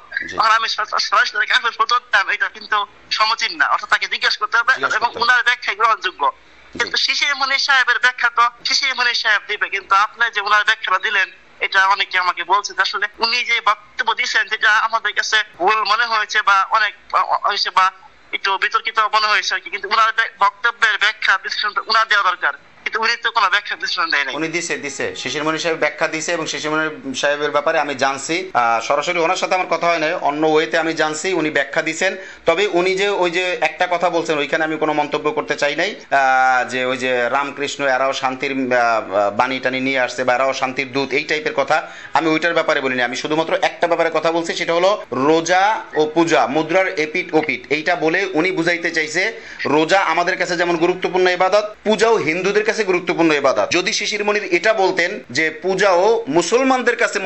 B: আর আমি সরাসরি কাফের ফতোয়া দিলাম, এটা কিন্তু সমীচীন না। অর্থাৎ তাকে জিজ্ঞেস করতে হবে এবং ওনার ব্যাখ্যা গ্রহণযোগ্য। কিন্তু শিশির মনি সাহেবের ব্যাখ্যা তো শিশির মনি সাহেব দিবে, কিন্তু আপনি যে ওনার ব্যাখ্যাটা দিলেন এটা অনেকে আমাকে বলছে যে আসলে উনি যে বক্তব্য দিয়েছেন যেটা আমাদের কাছে ভুল মনে হয়েছে বা অনেক হয়েছে বা একটু বিতর্কিত মনে হয়েছে আর কি, কিন্তু ওনার বক্তব্যের ব্যাখ্যা বিশ্লেষণ ওনার দেওয়া দরকার, কিন্তু উনি তো কোনো ব্যাখ্যা বিশ্লেষণ দেয় নাই।
A: উনি দিছে শিশির মনি সাহেব ব্যাখ্যা দিছে, এবং শিশির মনি সাহেবের ব্যাপারে আমি জানছি, সরাসরি ওনার সাথে আমার কথা হয় নাই, অন্য ওয়েতে আমি জানছি উনি ব্যাখ্যা দিছেন। তবে উনি যে ওই যে একটা কথা বলছেন ওইখানে আমি কোনো মন্তব্য করতে চাই নাই, যে ওই যে রামকৃষ্ণ এরাও শান্তির বাণী টানি নিয়ে আসছে বা এরাও শান্তির দূত, এই টাইপের কথা আমি ওইটার ব্যাপারে বলিনি। আমি শুধুমাত্র একটা ব্যাপারে কথা বলছি, সেটা হলো রোজা ও পূজা মুদ্রার এপিট ওপিট, এইটা বলে উনি বুঝাইতে চাইছে রোজা আমাদের কাছে যেমন গুরুত্বপূর্ণ ইবাদত, পূজাও হিন্দুদের কাছে গুরুত্বপূর্ণ ইবাদত। যদি শিশির মনির এটা বলতেন যে পূজাও মুসলমানদের কাছে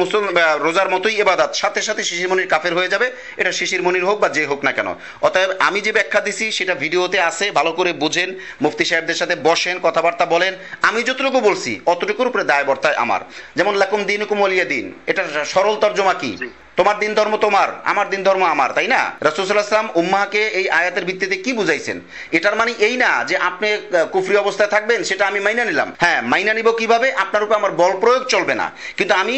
A: রোজার মতোই ইবাদত, সাথে সাথে শিশির মনির কাফের হয়ে যাবে, এটা শিশির মনির হোক বা যে হোক না কেন। অতএব আমি যে ব্যাখ্যা দিছি সেটা ভিডিওতে আছে, ভালো করে বুঝেন, মুফতি সাহেবদের সাথে বসেন, কথাবার্তা বলেন। আমি যতটুকু বলছি অতটুকুর উপরে দায়বর্তায় আমার। যেমন লাকুম দীনুকুম ওয়ালিয়া দিন, এটা সরল তর্জমা কি? তোমার দিন ধর্ম তোমার, আমার দিন ধর্ম আমার, তাই না? রাসূল সাল্লাল্লাহু আলাইহি ওয়াসাল্লাম উম্মাহকে এই আয়াতের ভিত্তিতে কি বুঝাইছেন? এটার মানে এই না যে আপনি কুফরি অবস্থায় থাকবেন, সেটা আমি মাইনা নিলাম। হ্যাঁ, মাইনা নিব কিভাবে? আপনার উপর আমার বল প্রয়োগ চলবে না, কিন্তু আমি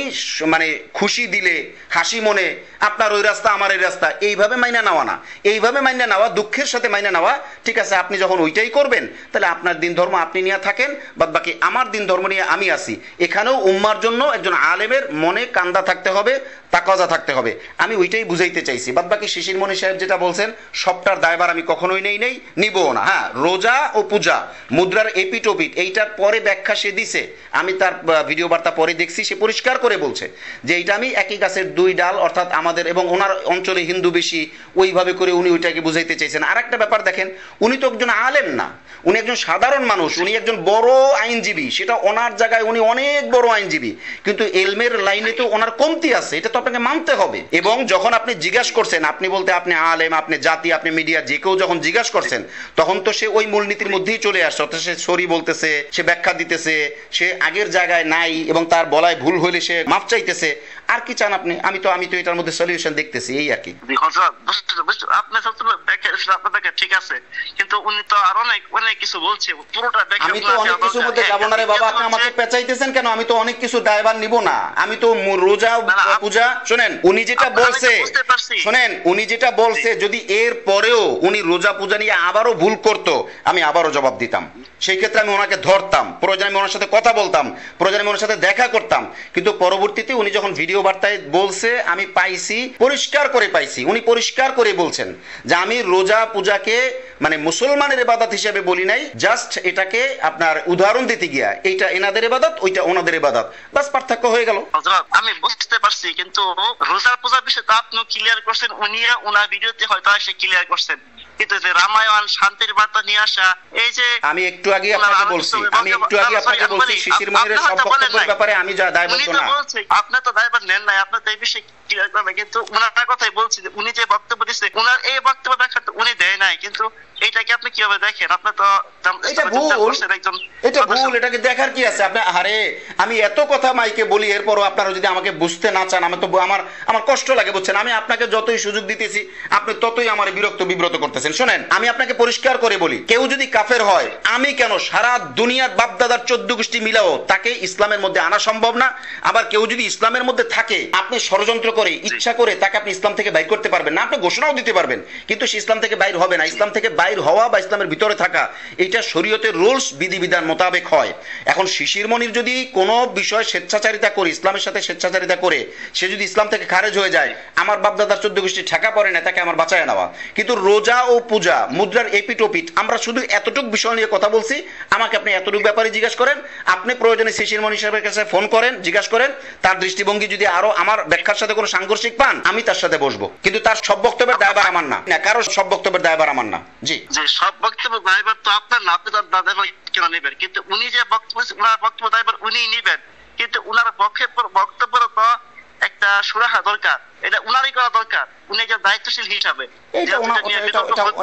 A: মানে খুশি দিলে হাসি মনে আপনার ওই রাস্তা আমার এই রাস্তা, এইভাবে মাইনা নেওয়া না। এইভাবে মাইনা নেওয়া, দুঃখের সাথে মাইনা নেওয়া, ঠিক আছে আপনি যখন ওইটাই করবেন তাহলে আপনার দিন ধর্ম আপনি নিয়ে থাকেন, বাদ বাকি আমার দিন ধর্ম নিয়ে আমি আসি। এখানেও উম্মার জন্য একজন আলেমের মনে কান্দা থাকতে হবে, তাকওয়া থাকতে হবে। আমি ওইটাই বুঝাইতে চাইছি। বাদ বাকি শিশির মনি সাহেব যেটা বলছেন সবটার দায়ভার আমি কখনোই নেই নিবও না। হ্যাঁ, রোজা ও পূজা মুদ্রার এপিট ওপিট এইটার পরে ব্যাখ্যা সে দিছে, আমি তার ভিডিও বার্তা পরে দেখছি, সে পরিষ্কার করে বলছে যে এইটা আমি একই গাছের দুই ডাল, অর্থাৎ আমাদের এবং ওনার অঞ্চলে হিন্দু বেশি, ওইভাবে করে উনি ওইটাকে বুঝাইতে চাইছেন। আর একটা ব্যাপার দেখেন, উনি তো একজন আলেম না, উনি একজন সাধারণ মানুষ, উনি একজন বড় আইনজীবী, সেটা ওনার জায়গায় উনি অনেক বড় আইনজীবী, কিন্তু এলমের লাইনে তো ওনার কমতি আছে, এটা তো আপনাকে মানতে হবে। এবং যখন আপনি জিজ্ঞাসা করছেন, আপনি বলতে আপনি আলেম, আপনি জাতি, আপনি মিডিয়া, যে কেউ যখন জিজ্ঞাসা করছেন তখন তো সে ওই মূলনীতির মধ্যেই চলে আসছে, অর্থাৎ সে সরি বলতেছে, সে ব্যাখ্যা দিতেছে, সে আগের জায়গায় নাই এবং তার বলায় ভুল হইলে সে মাফ চাইতেছে। আর কি চান আপনি? আমি তো এটার মধ্যে সলিউশন দেখতেছি, এই আর কি।
B: ঠিক আছে, কিন্তু উনি তো আর অনেক কিছু বলছে, পুরোটা
A: আমি তো অনেক কিছুর মধ্যে যাবো না রে বাবা, আপনি আমাকে পেঁচাইতেছেন কেন? আমি তো অনেক কিছু দায়ভার নিব না। আমি তো রোজা পূজা, শোনেন উনি যেটা বলছে, শোনেন উনি যেটা বলছে, যদি এর পরেও উনি রোজা পূজা নিয়ে আবারও ভুল করতো, আমি আবারও জবাব দিতাম। সেই ক্ষেত্রে আমি ওনাকে ধরতাম, প্রয়োজনে আমি ওনার সাথে কথা বলতাম, প্রয়োজনে আমি ওনার সাথে দেখা করতাম। কিন্তু পরবর্তীতে উনি যখন ভিডিও বার্তায় বলছে, আমি পাইছি, পরিষ্কার করে পাইছি, উনি পরিষ্কার করে বলছেন যে আমি রোজা পূজাকে মানে মুসলমানের ইবাদত হিসেবে বলি নাই, জাস্ট এটাকে আপনার উদাহরণ দিতে গিয়া এইটা এনাদের ইবাদত, ওইটা ওনাদের ইবাদত, বাস পার্থক্য হয়ে গেল।
B: আমি বুঝতে পারছি, কিন্তু রোজা পূজার বিষয়ে তো আপনি ক্লিয়ার করছেন, উনি ওনার ভিডিওতে হয়তো এসে ক্লিয়ার করছেন, কিন্তু যে রামায়ণ শান্তির বার্তা নিয়ে আসা, এই যে আমি একটু আগে আপনাকে বলছি শিশির মনিরের সব বক্তব্যের ব্যাপারে আমি যা দায়বদ্ধ না। আপনি তো দায়ভার নেন নাই, আপনি তো এই বিষয়ে ক্লিয়ার করবেন, কিন্তু ওনার কথাই বলছি যে উনি যে বক্তব্য দিচ্ছে, ওনার এই বক্তব্য ব্যাখ্যা উনি দেয় নাই, কিন্তু এইটাকে আপনি কিভাবে দেখেন? আপনি তো
A: এটা ভুল, এটা ভুল, এটাকে দেখার কি আছে? আপনি আরে আমি এত কথা মাইকে বলি, এরপরও আপনারা যদি আমাকে বুঝতে না চান, আমি তো আমার কষ্ট লাগে, বুঝছেন? আমি আপনাকে যতই সুযোগ দিতেছি আপনি ততই আমার বিরক্ত বিব্রত করতেছেন। শোনেন, আমি আপনাকে পরিষ্কার করে বলি, কেউ যদি কাফের হয়, আমি কেন সারা দুনিয়ার বাপদাদার 14 গোষ্ঠী মিলাও তাকে ইসলামের মধ্যে আনা সম্ভব না। আবার কেউ যদি ইসলামের মধ্যে থাকে, আপনি ষড়যন্ত্র করে ইচ্ছা করে তাকে আপনি ইসলাম থেকে বাইর করতে পারবেন না। আপনি ঘোষণাও দিতে পারবেন, কিন্তু সে ইসলাম থেকে বাইর হবে না। ইসলাম থেকে বাইর হওয়া বা ইসলামের ভিতরে থাকা, এটা শরীয়তের রুলস বিধিবিধান মোতাবেক হয়। এখন শিশির মনির যদি কোনো বিষয় স্বেচ্ছাচারিতা করে, ইসলামের সাথে স্বেচ্ছাচারিতা করে, সে যদি ইসলাম থেকে খারেজ হয়ে যায়, আমার বাপদাদার 14 গোষ্ঠী ঠেকা পড়ে না, তাকে আমার বাঁচায় নেওয়া। কিন্তু রোজা ও পূজা মুদ্রার এপিটোপিট, আমরা শুধু এতটুকু বিষয় নিয়ে কথা বলছি। আমাকে আপনি এতটুকু ব্যাপারে জিজ্ঞাসা করেন, আপনি প্রয়োজনে শিশির মনি সাহেবের কাছে ফোন করেন, জিজ্ঞাসা করেন, তার দৃষ্টিভঙ্গি যদি আরো আমার ব্যাখ্যার সাথে কোনো সাংঘর্ষিক পান, আমি তার সাথে বসবো, কিন্তু তার সব বক্তব্যের দায়ভার আমার না, কারো সব বক্তব্যের দায়ভার আমার না। জি,
B: যে সব বক্তব্য দায়ভার তো আপনার না, আপনি তার দায়ভার কেন নেবেন? কিন্তু উনি যে বক্তব্য, ওনার বক্তব্য দায়ভার উনিই নেবেন, কিন্তু উনার বক্তব্যের তো একটা সুরাহা দরকার, এটা উনারই করা দরকার, উনি একজন দায়িত্বশীল হিসাবে।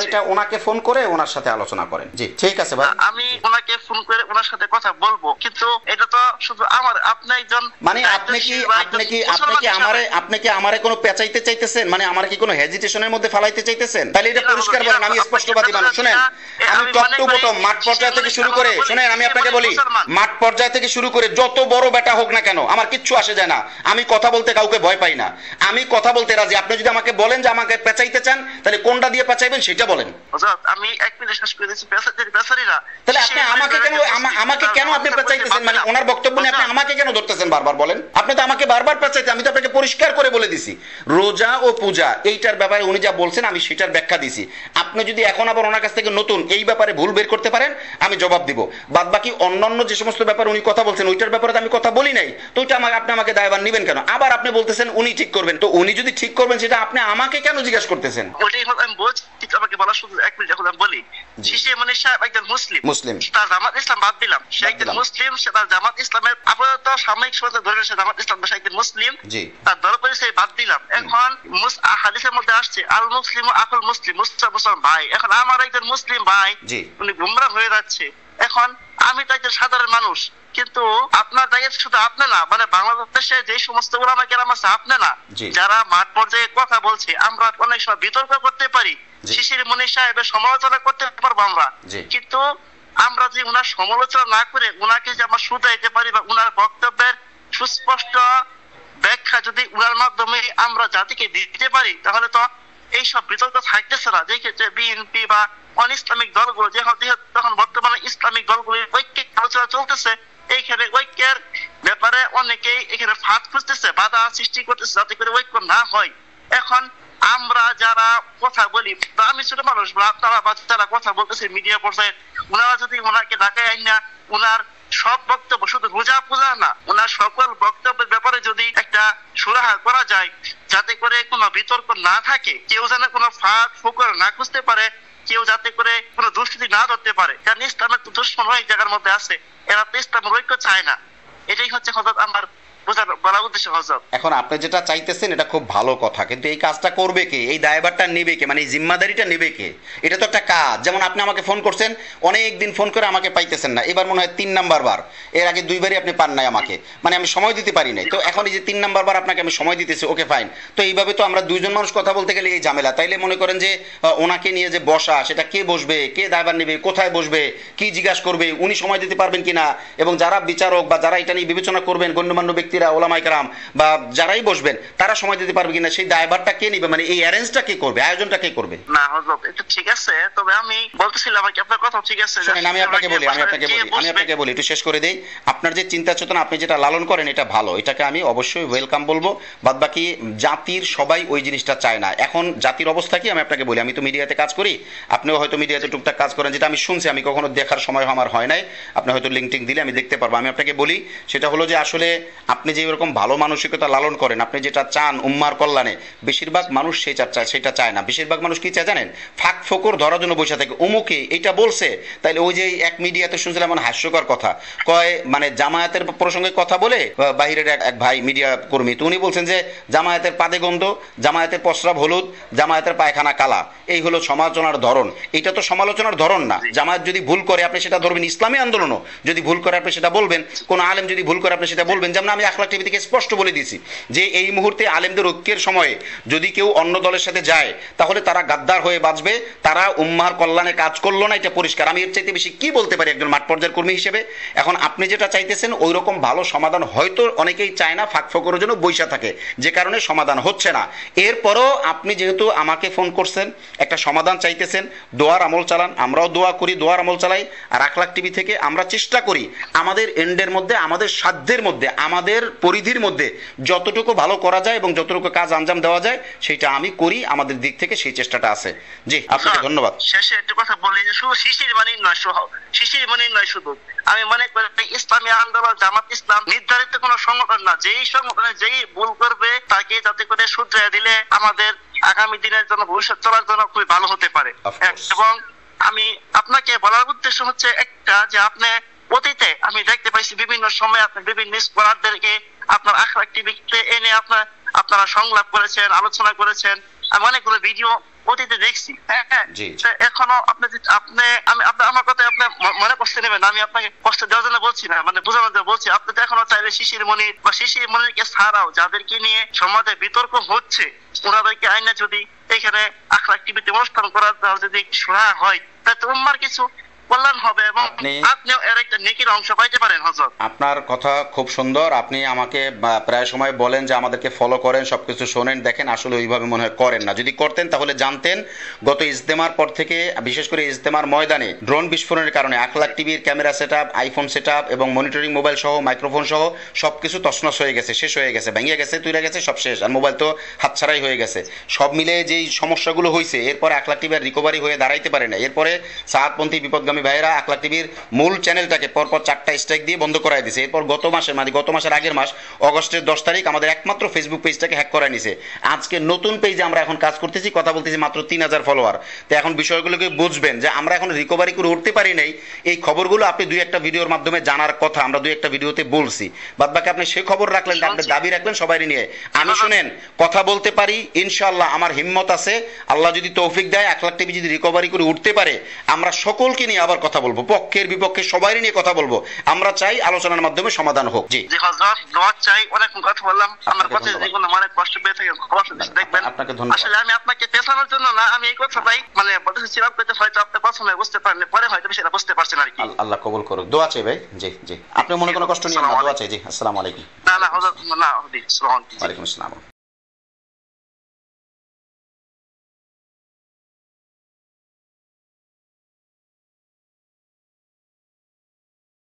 A: এটা ওনাকে ফোন করে ওনার সাথে আলোচনা করেন। জি, ঠিক আছে ভাই,
B: আমি ওনাকে ফোন করে ওনার সাথে কথা বলবো, কিন্তু এটা তো শুধু আমার, আপনি একজন,
A: মানে আপনি কি আমারে কোনো পেঁচাইতে চাইতেছেন? মানে আমার কি কোনো হেজিটেশনের মধ্যে ফালাইতে চাইতেছেন? তাহলে এটা পরিষ্কার বলেন, আমি স্পষ্টবাদী মানুষ। শুনেন, আমি টপ টু বটম মাঠ পর্যায় থেকে শুরু করে, শুনেন আমি আপনাকে বলি, মাঠ পর্যায় থেকে শুরু করে যত বড় বেটা হোক না কেন, আমার কিচ্ছু আসে যায় না। আমি কথা বলতে কাউকে ভয় পাই না, আমি কথা বলতে রাজি। আপনি যদি আমাকে বলেন যে আমাকে পেঁচাইতে চান, তাহলে কোনটা দিয়ে পেঁচাইবেন সেটা বলেন।
B: আমি 1 মিনিট শেষ করে দিচ্ছি। পেঁচারিরা,
A: তাহলে আপনি আমাকে কেন আপনি পেঁচাইতেছেন? মানে ওনার বক্তব্য নিয়ে আপনি আমাকে কেন ধরতেছেন বারবার? বলেন, আপনি তো আমাকে বারবার পেঁচাইতে, আমি তো আপনাকে পরিষ্কার করে বলে দিছি রোজা ও পূজা এইটার ব্যাপারে উনি যা বলছেন আমি সেটার ব্যাখ্যা দিছি। আপনি যদি এখন আবার ওনার কাছ থেকে নতুন এই ব্যাপারে ভুল বের করতে পারেন, আমি জবাব দিব। বাদ বাকি অন্যান্য যে সমস্ত ব্যাপারে উনি কথা বলছেন ওইটার ব্যাপারে আমি কথা বলি নাই, তো ওইটা আপনি আমাকে দায়ভার নেবেন কেন? আবার আপনি বলতেছেন উনি ঠিক করবেন, তো উনি যদি ঠিক করবেন সেটা আপনি আমাকে কেন জিজ্ঞাসা করতেছেন?
B: ওইটাই আমি বলছি, আমাকে বলা শুধু 1 মিনিট এখন আমি বলি। শিশির মনি সাহেব একজন মুসলিম, তার জামাত ইসলাম বাদ দিলাম, সে একজন মুসলিম, সে তার জামাত ইসলামের আপাতত সাময়িক সময় ধরে সে জামাত ইসলাম, সে একজন মুসলিম, তার দল পরিচয় বাদ দিলাম। এখন হাদিসের মধ্যে আসছে আল মুসলিম আকুল মুসলিম, মুসলমান ভাই। এখন আমার একজন মুসলিম ভাই উনি গুমরাহ হয়ে যাচ্ছে। এখন আমি তো একজন সাধারণ মানুষ, কিন্তু আপনার দায়িত্ব শুধু আপনি না, মানে বাংলাদেশে যে সমস্ত ওলামা কেরাম আছে, আপনি না, যারা মাঠ পর্যায়ে কথা বলছে, আমরা অনেক সময় বিতর্ক করতে পারি, শিশির মনি সাহেবের সমালোচনা করতে পারবো আমরা, কিন্তু আমরা যে উনার সমালোচনা না করে উনাকে যে আমরা শুধাইতে পারি বা উনার বক্তব্যের সুস্পষ্ট ব্যাখ্যা যদি উনার মাধ্যমে আমরা জাতিকে দিতে পারি, তাহলে তো এইসব বিতর্ক থাকতেছে না। যে ক্ষেত্রে বিএনপি বা অন ইসলামিক দলগুলো তখন বর্তমানে ইসলামিক দলগুলির ঐক্যিক আলোচনা চলতেছে, এইখানে ঐক্যের ব্যাপারে অনেকেই এখানে ফাঁদ খুঁজতেছে, বাধা সৃষ্টি করতেছে যাতে করে ঐক্য না হয়। এখন আমরা যারা কথা বলি, আমি ছোট মানুষ, আপনারা যারা কথা বলতেছে মিডিয়া পর্যায়ে, ওনারা যদি ওনাকে ঢাকায় আইন না, ওনার সব বক্তব্য শুধু রোজা পূজা না, ওনার সকল বক্তব্যের ব্যাপারে যদি একটা সুরাহা করা যায়, যাতে করে কোনো বিতর্ক না থাকে, কেউ যেন কোনো ফাঁদ ফুকর না খুঁজতে পারে, কেউ যাতে করে কোনো দুষ্কৃতি না ধরতে পারে। কারণ ইসলামের তো দুশ্মন অনেক জায়গার মধ্যে আছে, এরা তো ইসলামের ঐক্য চায় না। এটাই হচ্ছে হযরত আমার বলার উদ্দেশ্য। হযরত, এখন
A: আপনি যেটা চাইতেছেন এটা খুব ভালো কথা, কিন্তু এই কাজটা করবে কে? এই দায়ভারটা নেবে কে? মানে এই জিম্মাদারিটা নেবে কে? এটা তো একটা কাজ। যেমন আপনি আমাকে ফোন করছেন, অনেক দিন ফোন করে আমাকে পাইতেছেন না, এবার মনে হয় 3 নাম্বার বার। এর আগে 2 বারই আপনি পান নাই আমাকে, মানে আমি সময় দিতে পারি নাই। তো এখন এই যে 3 নাম্বার বার আপনাকে আমি সময় দিতেছি, ওকে ফাইন। তো এইভাবে তো আমরা দুইজন মানুষ কথা বলতে গেলে এই ঝামেলা। তাইলে মনে করেন যে ওনাকে নিয়ে যে বসা, সেটা কে বসবে, কে দায়ভার নেবে, কোথায় বসবে, কি জিজ্ঞাসা করবে, উনি সময় দিতে পারবেন কিনা, এবং যারা বিচারক বা যারা এটা নিয়ে বিবেচনা করবেন, গণ্যমান্য ব্যক্তিরা, ওলামায়ে কেরাম বা যারাই বসবেন, তারা সময় দিতে পারবে কিনা, সেই দায়ভারটা কে নেবে? মানে এই অ্যারেঞ্জটা কে করবে, আয়োজনটা কে করবে?
B: না হযরত, এটা ঠিক আছে, তবে আমি বলতেছিলাম কি আপনার কথা ঠিক আছে।
A: আমি আপনাকে বলি একটু শেষ করে দেই। আপনার যে চিন্তা চেতনা, আপনি যেটা লালন করেন, এটা ভালো, এটাকে আমি অবশ্যই ওয়েলকাম বলবো। বাদবাকি জাতির সবাই ওই জিনিসটা চায় না। এখন জাতির অবস্থা কি আমি আপনাকে বলি, আমি তো মিডিয়াতে কাজ করি, আপনিও হয়তো মিডিয়াতে টুকটাক কাজ করেন, যেটা আমি শুনছি, আমি কখনো দেখার সময় আমার হয় নাই, আপনি হয়তো লিঙ্ক টিঙ্ক দিলে আমি দেখতে পারবো। আমি আপনাকে বলি, সেটা হলো যে আসলে আপনি আপনি যে এরকম ভালো মানসিকতা লালন করেন, আপনি যেটা চান উম্মার কল্যাণে, বেশিরভাগ মানুষ সেটা চায় না। বেশিরভাগ মানুষ কি চায় জানেন? ফাঁক ফোকর ধরার জন্য বসে থাকে। অমুকে এটা বলছে, তাইলে ওই যে এক মিডিয়াতে শুনছিলাম এমন হাস্যকর কথা কয়, মানে জামায়াতের প্রসঙ্গে কথা বলে বাহিরের এক ভাই মিডিয়া কর্মী, তো উনি বলছেন যে জামায়াতের পাদে গন্ধ, জামায়াতের প্রস্রাব হলুদ, জামায়াতের পায়খানা কালা, এই হলো সমালোচনার ধরন। এটা তো সমালোচনার ধরন না। জামায়াত যদি ভুল করে আপনি সেটা ধরবেন, ইসলামী আন্দোলনও যদি ভুল করে আপনি সেটা বলবেন, কোন আলেম যদি ভুল করে আপনি সেটা বলবেন। যেমন আমি আখলাক টিভি থেকে স্পষ্ট বলে দিয়েছি যে এই মুহূর্তে আলেমদের ঐক্যের সময়ে যদি কেউ অন্য দলের সাথে যায় তাহলে তারা গাদ্দার হয়ে বাঁচবে, তারা উম্মার কল্যাণে কাজ করলো না, এটা পরিষ্কার। আমি এর চাইতে বেশি কি বলতে পারি একজন মাঠ পর্যায়ের কর্মী হিসেবে? এখন আপনি যেটা চাইতেছেন ওই রকম ভালো সমাধান হয়তো অনেকেই চায় না, ফাঁক ফোকরের জন্য বৈশা থাকে, যে কারণে সমাধান হচ্ছে না। এরপরও আপনি যেহেতু আমাকে ফোন করছেন, একটা সমাধান চাইতেছেন, দোয়ার আমল চালান, আমরাও দোয়া করি, দোয়ার আমল চালাই। আর আখলাক টিভি থেকে আমরা চেষ্টা করি আমাদের এন্ডের মধ্যে, আমাদের সাধ্যের মধ্যে, আমাদের পরিধির মধ্যে যতটুকু ভালো করা যায় এবং যতটুকু কাজ আঞ্জাম দেওয়া যায় সেটা আমি করি, আমাদের দিক থেকে সেই চেষ্টাটা আছে। জি, আপনাকে ধন্যবাদ।
B: শেষে একটা কথা বলি যে শুধু শিশির মানি নয়, শিশির মানি নয় শুধু, আমি মনে করি ইসলামী আন্দোলন জামাত ইসলাম নির্ধারিত কোনো সংগঠন না। যেই সংগঠনে যেই ভুল করবে তাকে যাতে করে শুধরে দিলে আমাদের আগামী দিনের জন্য, ভবিষ্যৎ চলার জন্য খুবই ভালো হতে পারে। এবং আমি আপনাকে বলার উদ্দেশ্য হচ্ছে একটা, যে আপনি অতীতে আমি দেখতে পাইছি বিভিন্ন সময় আপনি বিভিন্ন স্কলারদেরকে আপনার আখলাক টিভিতে এনে আপনারা সংলাপ করেছেন, আলোচনা করেছেন। আমি অনেকগুলো ভিডিও অতীতে দেখছি। হ্যাঁ, এখনো আপনি আমার কথা আপনি মনে কষ্ট নেবেন, আমি আপনাকে কষ্ট দেওয়ার জন্য বলছি না, মানে বোঝানোর জন্য বলছি। আপনি তো এখনো চাইলে শিশির মনির বা শিশির মনিরকে ছাড়াও যাদেরকে নিয়ে সমাজে বিতর্ক হচ্ছে ওনাদেরকে আইনে যদি এখানে আখলাক টিভিতে অনুষ্ঠান করার যদি শোনা হয়, তাহলে উম্মার কিছু কল্যাণ হবে এবং আপনিও এর একটা নেকির অংশ পাইতে পারেন। হযরত,
A: আপনার কথা খুব সুন্দর। আপনি আমাকে প্রায় সময় বলেন যে আমাদেরকে ফলো করেন, সবকিছু শোনেন, দেখেন, আসলে ওইভাবে মনে হয় করেন না। যদি করতেন তাহলে জানতেন গত ইজতেমার পর থেকে, বিশেষ করে ইজতেমার ময়দানে ড্রোন বিস্ফোরণের কারণে আখলাক টিভির ক্যামেরা সেটআপ, আইফোন সেটআপ এবং মনিটরিং মোবাইল সহ, মাইক্রোফোন সহ সবকিছু তছনছ হয়ে গেছে, শেষ হয়ে গেছে, ভেঙে গেছে, তুলে গেছে, সব শেষ। আর মোবাইল তো হাতছাড়াই হয়ে গেছে। সব মিলে যেই সমস্যাগুলো হয়েছে, এরপরে আখলাক টিভির রিকভারি হয়ে দাঁড়াইতে পারে না। এরপরে সাহাদপন্থী বিপদগামী ভাইয়েরা আখলাক টিভির মূল চ্যানেলটাকে পরপর 4টা স্ট্রাইক দিয়ে বন্ধ করাই দিয়েছে। এরপর গত মাসের আগের মাস অগস্টের 10 তারিখ আমাদের একমাত্র ফেসবুক পেজটাকে হ্যাক করাই নিছে। আজকে নতুন পেজে আমরা এখন কাজ করতেছি, কথা বলতেছি, মাত্র 3000 ফলোয়ার। তো এখন বিষয়গুলোকে বুঝবেন যে আমরা এখন রিকভারি করে উঠতে পারি নাই। এই খবরগুলো আপনি 2-1টা ভিডিওর মাধ্যমে জানার কথা, আমরা 2-1টা ভিডিওতে বলছি। বাদ বাকি আপনি সে খবর রাখলেন, আপনি দাবি রাখলেন সবাই নিয়ে। আমি শুনেন কথা বলতে পারি, ইনশাআল্লাহ আমার হিম্মত আছে। আল্লাহ যদি তৌফিক দেয়, আখলাক টিভি যদি রিকভারি করে উঠতে পারে, আমরা সকলকে নিয়ে আবার কথা বলবো, পক্ষের বিপক্ষে সবাই নিয়ে কথা বলবো। আমরা চাই আলোচনার মাধ্যমে সমাধান হোক। জি,
B: হযরত, দোয়া চাই। অনেক কথা বললাম, আমার কথা যদি কোনো মানে কষ্ট পেয়ে থাকে দেখবেন।
A: আপনাকে ধন্যবাদ।
B: আসলে আমি আপনাকে পেছানোর জন্য না, আমি এই কথাটাই মানে বলতেছিলাম, হয়তো আপনি প্রথমে বুঝতে পারেন, পরে হয়তো সেটা বুঝতে পারছেন আর কি।
A: আল্লাহ কবুল করুক। দোয়া চাই ভাই। জি জি, আপনি মনে কোনো কষ্ট নিয়ে না, দোয়া চাই। জি, আসসালামু আলাইকুম।
B: না হযরত, না, আসসালামু আলাইকুম।
A: ওয়া আলাইকুম আসসালাম।